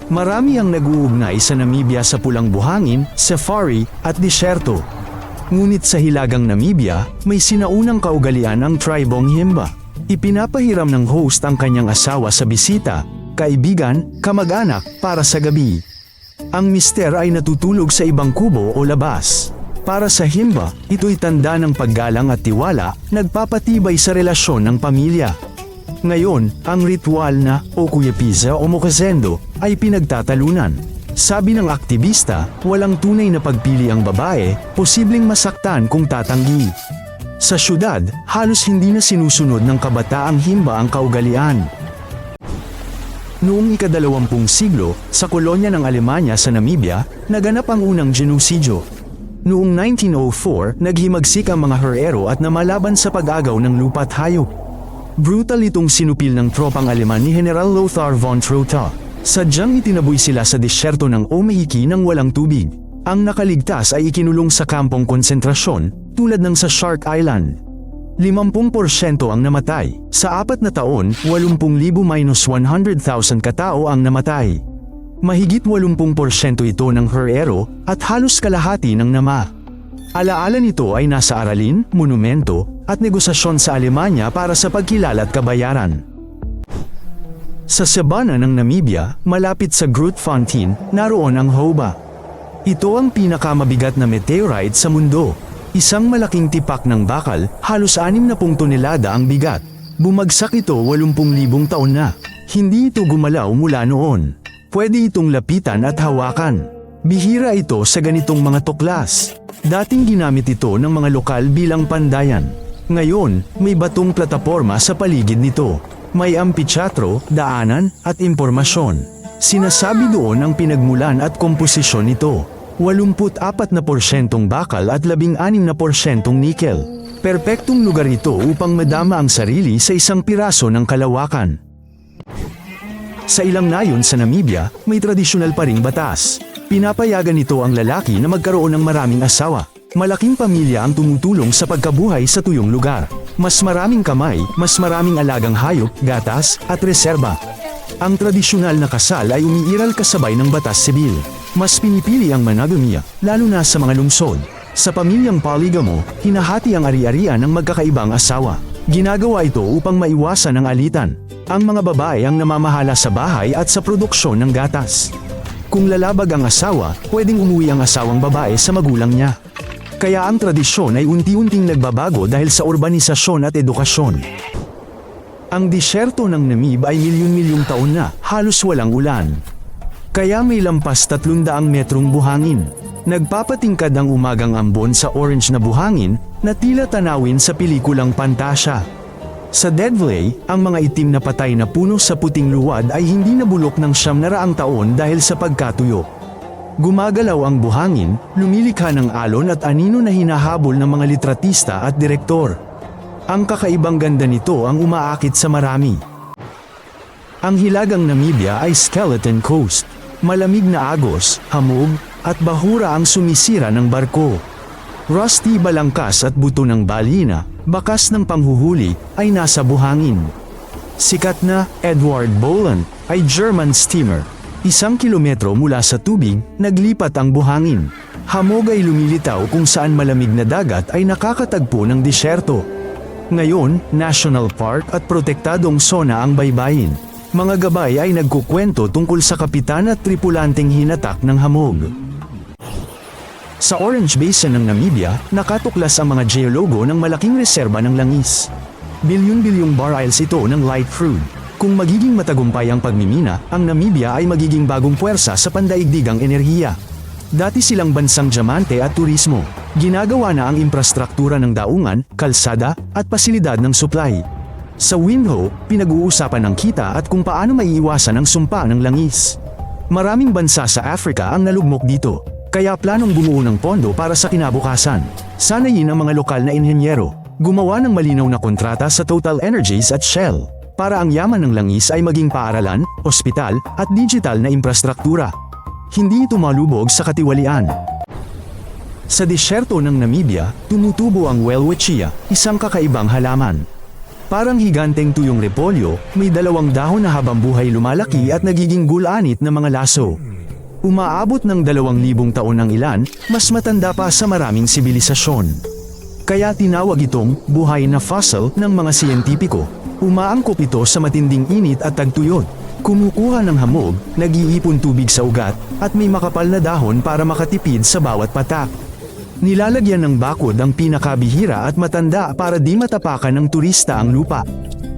Marami ang nag-uugnay sa Namibia sa pulang buhangin, safari, at disyerto. Ngunit sa hilagang Namibia, may sinaunang kaugalian ang tribong Himba. Ipinapahiram ng host ang kanyang asawa sa bisita, kaibigan, kamag-anak, para sa gabi. Ang mister ay natutulog sa ibang kubo o labas. Para sa Himba, ito'y tanda ng paggalang at tiwala, nagpapatibay sa relasyon ng pamilya. Ngayon, ang ritual na o kuyepiza o mokazendo ay pinagtatalunan. Sabi ng aktivista, walang tunay na pagpili ang babae, posibleng masaktan kung tatanggi. Sa syudad, halos hindi na sinusunod ng kabataang Himba ang kaugalian. Noong ika-20 siglo, sa kolonya ng Alemanya sa Namibia, naganap ang unang genosidyo. Noong 1904, naghimagsik ang mga herero at namalaban sa pag-agaw ng lupa't hayop. Brutal itong sinupil ng tropang Aleman ni General Lothar von Trotha. Sadyang itinaboy sila sa disyerto ng Omehiki nang walang tubig. Ang nakaligtas ay ikinulong sa kampong konsentrasyon, tulad ng sa Shark Island. 50% ang namatay. Sa 4 na taon, 80,000 minus 100,000 katao ang namatay. Mahigit 80% ito ng herero at halos kalahati ng nama. Alaala nito ay nasa aralin, monumento, at negosasyon sa Alemanya para sa pagkilala at kabayaran. Sa Sabana ng Namibia, malapit sa Grootfontein, naroon ang Hoba. Ito ang pinakamabigat na meteorite sa mundo. Isang malaking tipak ng bakal, halos 60 tonelada ang bigat. Bumagsak ito 80,000 taon na. Hindi ito gumalaw mula noon. Pwede itong lapitan at hawakan. Bihira ito sa ganitong mga tuklas. Dating ginamit ito ng mga lokal bilang pandayan. Ngayon, may batong plataporma sa paligid nito. May amphitheatro, daanan, at impormasyon. Sinasabi doon ang pinagmulan at komposisyon nito. 84% bakal at 16% nikel. Perpektong lugar ito upang madama ang sarili sa isang piraso ng kalawakan. Sa ilang nayon sa Namibia, may tradisyonal pa ring batas. Pinapayagan nito ang lalaki na magkaroon ng maraming asawa. Malaking pamilya ang tumutulong sa pagkabuhay sa tuyong lugar. Mas maraming kamay, mas maraming alagang hayop, gatas, at reserba. Ang tradisyonal na kasal ay umiiral kasabay ng batas sibil. Mas pinipili ang monogamia, lalo na sa mga lungsod. Sa pamilyang polygamo, hinahati ang ari-arian ng magkakaibang asawa. Ginagawa ito upang maiwasan ang alitan. Ang mga babae ang namamahala sa bahay at sa produksyon ng gatas. Kung lalabag ang asawa, pwedeng umuwi ang asawang babae sa magulang niya. Kaya ang tradisyon ay unti-unting nagbabago dahil sa urbanisasyon at edukasyon. Ang disyerto ng Namib ay milyon-milyong taon na, halos walang ulan. Kaya may lampas 300 metrong buhangin. Nagpapatingkad ang umagang ambon sa orange na buhangin na tila tanawin sa pelikulang Pantasya. Sa Dead Valley, ang mga itim na patay na puno sa puting luwad ay hindi nabulok ng 900 taon dahil sa pagkatuyo. Gumagalaw ang buhangin, lumilikha ng alon at anino na hinahabol ng mga litratista at direktor. Ang kakaibang ganda nito ang umaakit sa marami. Ang hilagang Namibia ay Skeleton Coast. Malamig na agos, hamog, at bahura ang sumisira ng barko. Rusty balangkas at buto ng balina, bakas ng panghuhuli, ay nasa buhangin. Sikat na Edward Boland ay German steamer. 1 kilometro mula sa tubig, naglipat ang buhangin. Hamog ay lumilitaw kung saan malamig na dagat ay nakakatagpo ng disyerto. Ngayon, national park at protektadong zona ang baybayin. Mga gabay ay nagkukwento tungkol sa kapitan at tripulanteng hinatak ng hamog. Sa Orange Basin ng Namibia, nakatuklas ang mga geologo ng malaking reserba ng langis. Bilyon-bilyong barrels ito ng light crude. Kung magiging matagumpay ang pagmimina, ang Namibia ay magiging bagong puwersa sa pandaigdigang enerhiya. Dati silang bansang diamante at turismo. Ginagawa na ang infrastruktura ng daungan, kalsada, at pasilidad ng supply. Sa Windhoek, pinag-uusapan ng kita at kung paano maiiwasan ang sumpa ng langis. Maraming bansa sa Africa ang nalugmok dito. Kaya planong bumuo ng pondo para sa kinabukasan. Sanayin ang mga lokal na inhenyero. Gumawa ng malinaw na kontrata sa Total Energies at Shell. Para ang yaman ng langis ay maging paaralan, ospital, at digital na infrastruktura. Hindi ito malubog sa katiwalian. Sa disyerto ng Namibia, tumutubo ang welwitschia, isang kakaibang halaman. Parang higanteng tuyong repolyo, may 2 dahon na habang buhay lumalaki at nagiging gulanit na mga laso. Umaabot ng 2,000 taon ang ilan, mas matanda pa sa maraming sibilisasyon. Kaya tinawag itong buhay na fossil ng mga siyentipiko. Umaangkop ito sa matinding init at tagtuyot. Kumukuha ng hamog, nag-iipon tubig sa ugat, at may makapal na dahon para makatipid sa bawat patak. Nilalagyan ng bakod ang pinakabihira at matanda para di matapakan ng turista ang lupa.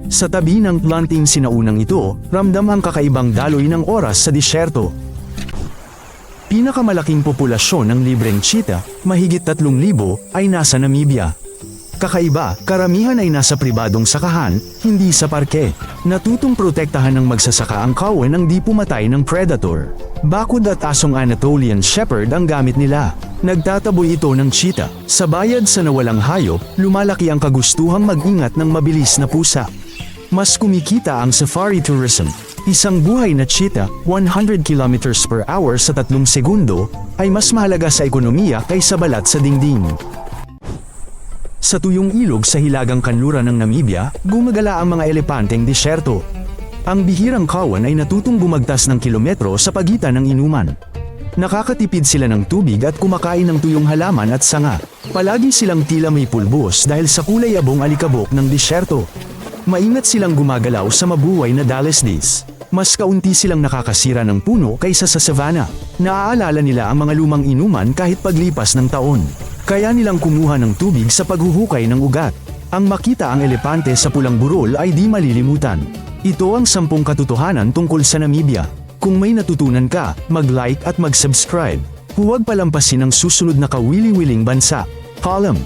Sa tabi ng planting sinaunang ito, ramdam ang kakaibang daloy ng oras sa disyerto. Pinakamalaking populasyon ng libreng cheetah, mahigit 3,000, ay nasa Namibia. Kakaiba, karamihan ay nasa pribadong sakahan, hindi sa parke. Natutong protektahan ng magsasaka ang kawan nang di pumatay ng predator. Bakod at asong Anatolian Shepherd ang gamit nila. Nagtataboy ito ng cheetah. Sa bayad sa nawalang hayop, lumalaki ang kagustuhang mag-ingat ng mabilis na pusa. Mas kumikita ang safari tourism. Isang buhay na cheetah, 100 km/h sa 3 segundo, ay mas mahalaga sa ekonomiya kaysa balat sa dingding. Sa tuyong ilog sa hilagang kanluran ng Namibia, gumagala ang mga elepanteng disyerto. Ang bihirang kawan ay natutong gumagtas ng kilometro sa pagitan ng inuman. Nakakatipid sila ng tubig at kumakain ng tuyong halaman at sanga. Palagi silang tila may pulbos dahil sa kulay abong alikabok ng disyerto. Maingat silang gumagalaw sa mabuhay na Dalesdes. Mas kaunti silang nakakasira ng puno kaysa sa savanna. Naaalala nila ang mga lumang inuman kahit paglipas ng taon. Kaya nilang kumuha ng tubig sa paghuhukay ng ugat. Ang makita ang elepante sa pulang burol ay di malilimutan. Ito ang 10 katotohanan tungkol sa Namibia. Kung may natutunan ka, mag-like at mag-subscribe. Huwag palampasin ang susunod na kawili-wiling bansa. Column.